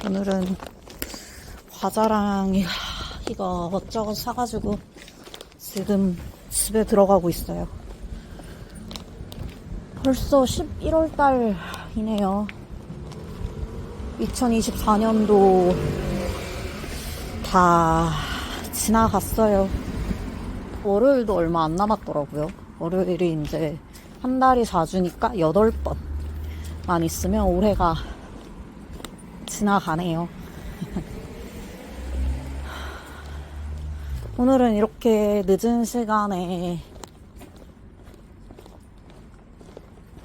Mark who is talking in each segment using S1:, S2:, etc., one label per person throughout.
S1: 오늘은 과자랑 이것저것 사가지고 지금 집에 들어가고 있어요. 벌써 11월 달이네요. 2024년도 다 지나갔어요. 월요일도 얼마 안 남았더라고요. 월요일이 이제 한 달이 4주니까 8번만 있으면 올해가 지나가네요. 오늘은 이렇게 늦은 시간에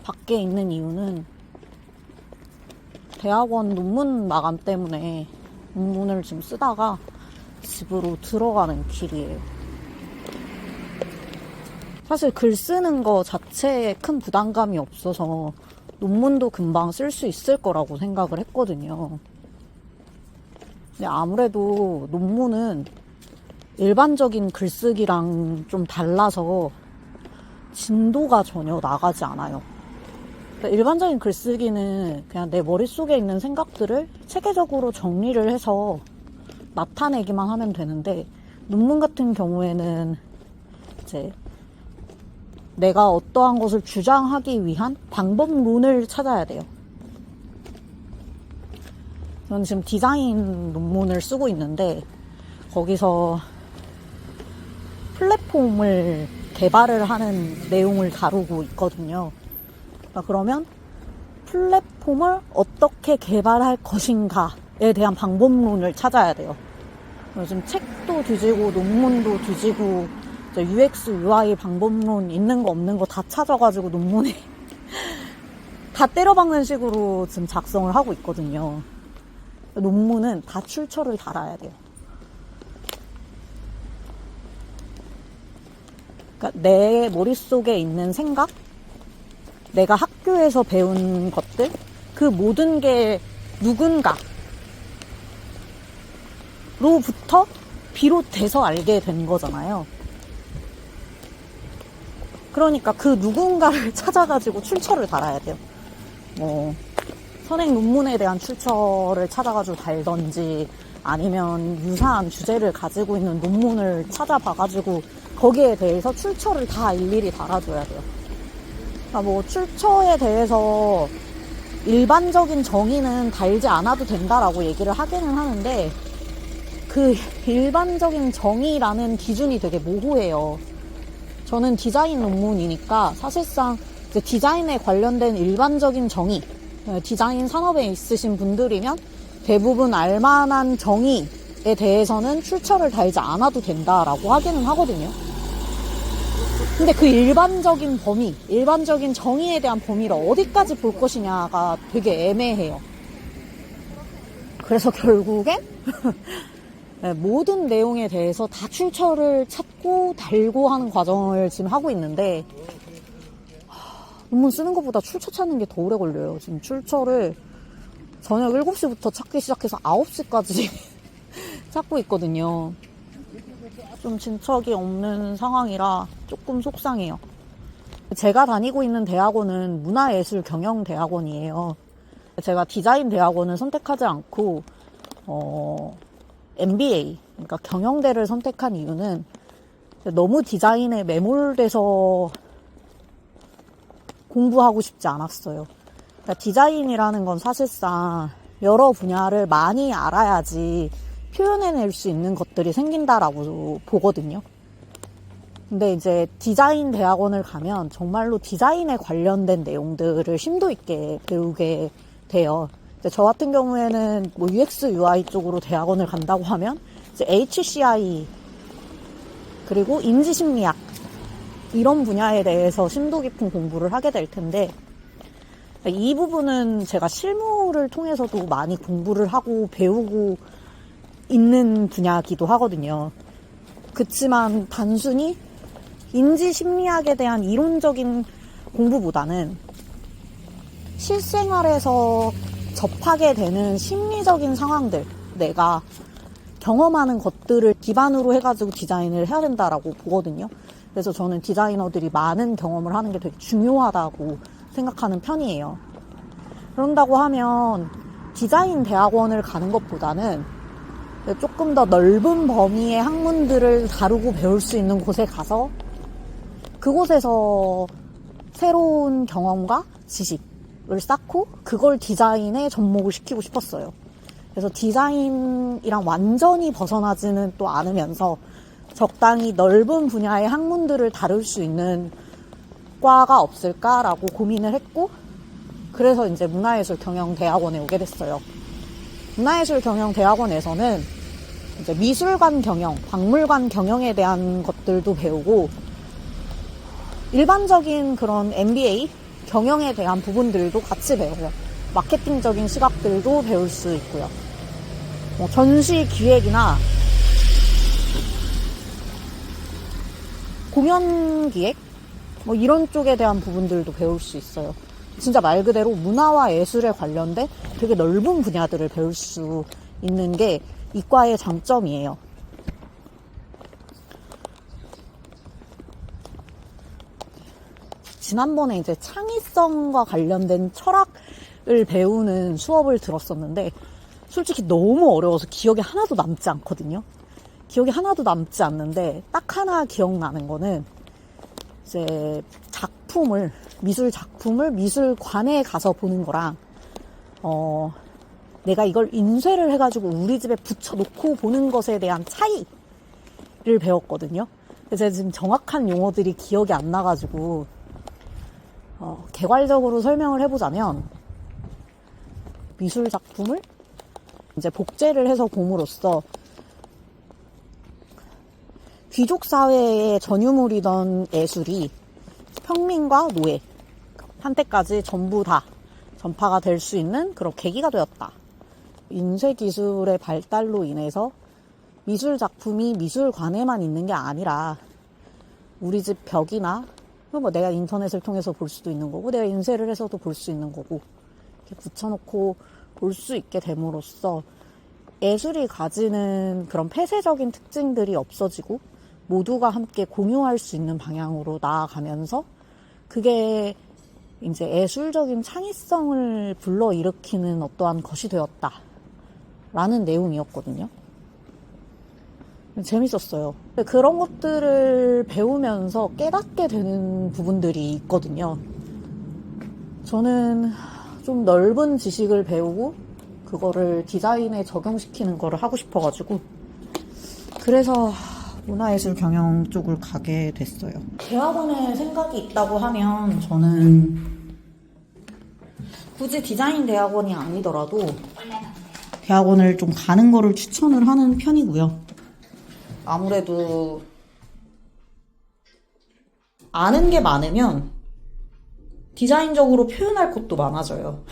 S1: 밖에 있는 이유는 대학원 논문 마감 때문에 논문을 지금 쓰다가 집으로 들어가는 길이에요. 사실 글 쓰는 거 자체에 큰 부담감이 없어서 논문도 금방 쓸 수 있을 거라고 생각을 했거든요. 근데 아무래도 논문은 일반적인 글쓰기랑 좀 달라서 진도가 전혀 나가지 않아요. 그러니까 일반적인 글쓰기는 그냥 내 머릿속에 있는 생각들을 체계적으로 정리를 해서 나타내기만 하면 되는데, 논문 같은 경우에는 이제 내가 어떠한 것을 주장하기 위한 방법론을 찾아야 돼요. 저는 지금 디자인 논문을 쓰고 있는데 거기서 플랫폼을 개발을 하는 내용을 다루고 있거든요. 그러면 플랫폼을 어떻게 개발할 것인가에 대한 방법론을 찾아야 돼요. 요즘 책도 뒤지고 논문도 뒤지고 UX, UI 방법론 있는 거 없는 거 다 찾아가지고 논문에 다 때려박는 식으로 지금 작성을 하고 있거든요. 논문은 다 출처를 달아야 돼요. 그러니까 내 머릿속에 있는 생각, 내가 학교에서 배운 것들, 그 모든 게 누군가로부터 비롯돼서 알게 된 거잖아요. 그러니까 그 누군가를 찾아가지고 출처를 달아야 돼요. 선행 논문에 대한 출처를 찾아가지고 달던지, 아니면 유사한 주제를 가지고 있는 논문을 찾아봐가지고 거기에 대해서 출처를 다 일일이 달아줘야 돼요. 그러니까 출처에 대해서 일반적인 정의는 달지 않아도 된다라고 얘기를 하기는 하는데, 그 일반적인 정의라는 기준이 되게 모호해요. 저는 디자인 논문이니까 사실상 이제 디자인에 관련된 일반적인 정의, 디자인 산업에 있으신 분들이면 대부분 알만한 정의에 대해서는 출처를 달지 않아도 된다라고 하기는 하거든요. 근데 그 일반적인 범위, 일반적인 정의에 대한 범위를 어디까지 볼 것이냐가 되게 애매해요. 그래서 결국엔 모든 내용에 대해서 다 출처를 찾고 달고 하는 과정을 지금 하고 있는데, 논문 쓰는 것보다 출처 찾는 게 더 오래 걸려요. 지금 출처를 저녁 7시부터 찾기 시작해서 9시까지 찾고 있거든요. 좀 진척이 없는 상황이라 조금 속상해요. 제가 다니고 있는 대학원은 문화예술경영대학원이에요. 제가 디자인 대학원을 선택하지 않고 MBA, 그러니까 경영대를 선택한 이유는 너무 디자인에 매몰돼서 공부하고 싶지 않았어요. 그러니까 디자인이라는 건 사실상 여러 분야를 많이 알아야지 표현해낼 수 있는 것들이 생긴다라고 보거든요. 근데 이제 디자인 대학원을 가면 정말로 디자인에 관련된 내용들을 심도 있게 배우게 돼요. 저 같은 경우에는 UX, UI 쪽으로 대학원을 간다고 하면 이제 HCI 그리고 인지심리학 이런 분야에 대해서 심도 깊은 공부를 하게 될 텐데, 이 부분은 제가 실무를 통해서도 많이 공부를 하고 배우고 있는 분야이기도 하거든요. 그치만 단순히 인지심리학에 대한 이론적인 공부보다는 실생활에서 접하게 되는 심리적인 상황들, 내가 경험하는 것들을 기반으로 해가지고 디자인을 해야 된다라고 보거든요. 그래서 저는 디자이너들이 많은 경험을 하는 게 되게 중요하다고 생각하는 편이에요. 그런다고 하면 디자인 대학원을 가는 것보다는 조금 더 넓은 범위의 학문들을 다루고 배울 수 있는 곳에 가서 그곳에서 새로운 경험과 지식을 쌓고 그걸 디자인에 접목을 시키고 싶었어요. 그래서 디자인이랑 완전히 벗어나지는 또 않으면서 적당히 넓은 분야의 학문들을 다룰 수 있는 과가 없을까라고 고민을 했고, 그래서 이제 문화예술경영대학원에 오게 됐어요. 문화예술경영대학원에서는 이제 미술관 경영, 박물관 경영에 대한 것들도 배우고, 일반적인 그런 MBA 경영에 대한 부분들도 같이 배워요. 마케팅적인 시각들도 배울 수 있고요. 전시 기획이나 공연 기획 이런 쪽에 대한 부분들도 배울 수 있어요. 진짜 말 그대로 문화와 예술에 관련된 되게 넓은 분야들을 배울 수 있는 게 이과의 장점이에요. 지난번에 이제 창의성과 관련된 철학을 배우는 수업을 들었었는데 솔직히 너무 어려워서 기억에 하나도 남지 않거든요. 기억이 하나도 남지 않는데 딱 하나 기억나는 거는 이제 미술 작품을 미술관에 가서 보는 거랑 내가 이걸 인쇄를 해가지고 우리 집에 붙여놓고 보는 것에 대한 차이를 배웠거든요. 제가 지금 정확한 용어들이 기억이 안 나가지고 개괄적으로 설명을 해보자면 미술 작품을 이제 복제를 해서 봄으로써 귀족 사회의 전유물이던 예술이 평민과 노예 한때까지 전부 다 전파가 될 수 있는 그런 계기가 되었다. 인쇄 기술의 발달로 인해서 미술 작품이 미술관에만 있는 게 아니라 우리 집 벽이나 내가 인터넷을 통해서 볼 수도 있는 거고 내가 인쇄를 해서도 볼 수 있는 거고 이렇게 붙여놓고 볼 수 있게 됨으로써 예술이 가지는 그런 폐쇄적인 특징들이 없어지고 모두가 함께 공유할 수 있는 방향으로 나아가면서 그게 이제 예술적인 창의성을 불러일으키는 어떠한 것이 되었다라는 내용이었거든요. 재밌었어요. 그런 것들을 배우면서 깨닫게 되는 부분들이 있거든요. 저는 좀 넓은 지식을 배우고 그거를 디자인에 적용시키는 거를 하고 싶어가지고 그래서 문화예술 경영 쪽을 가게 됐어요. 대학원에 생각이 있다고 하면 저는 굳이 디자인 대학원이 아니더라도 대학원을 좀 가는 거를 추천을 하는 편이고요. 아무래도 아는 게 많으면 디자인적으로 표현할 것도 많아져요.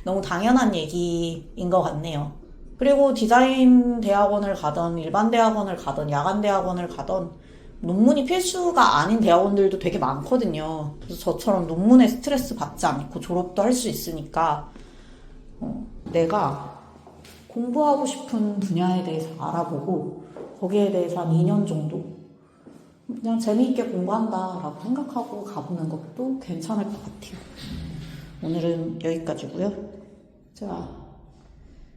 S1: 너무 당연한 얘기인 것 같네요. 그리고 디자인 대학원을 가던 일반 대학원을 가던 야간 대학원을 가던 논문이 필수가 아닌 대학원들도 되게 많거든요. 그래서 저처럼 논문에 스트레스 받지 않고 졸업도 할 수 있으니까 내가 공부하고 싶은 분야에 대해서 알아보고 거기에 대해서 한 2년 정도 그냥 재미있게 공부한다라고 생각하고 가보는 것도 괜찮을 것 같아요. 오늘은 여기까지고요. 제가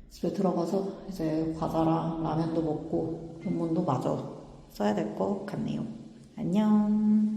S1: 집에 들어가서 이제 과자랑 라면도 먹고 논문도 마저 써야 될 것 같네요. 안녕.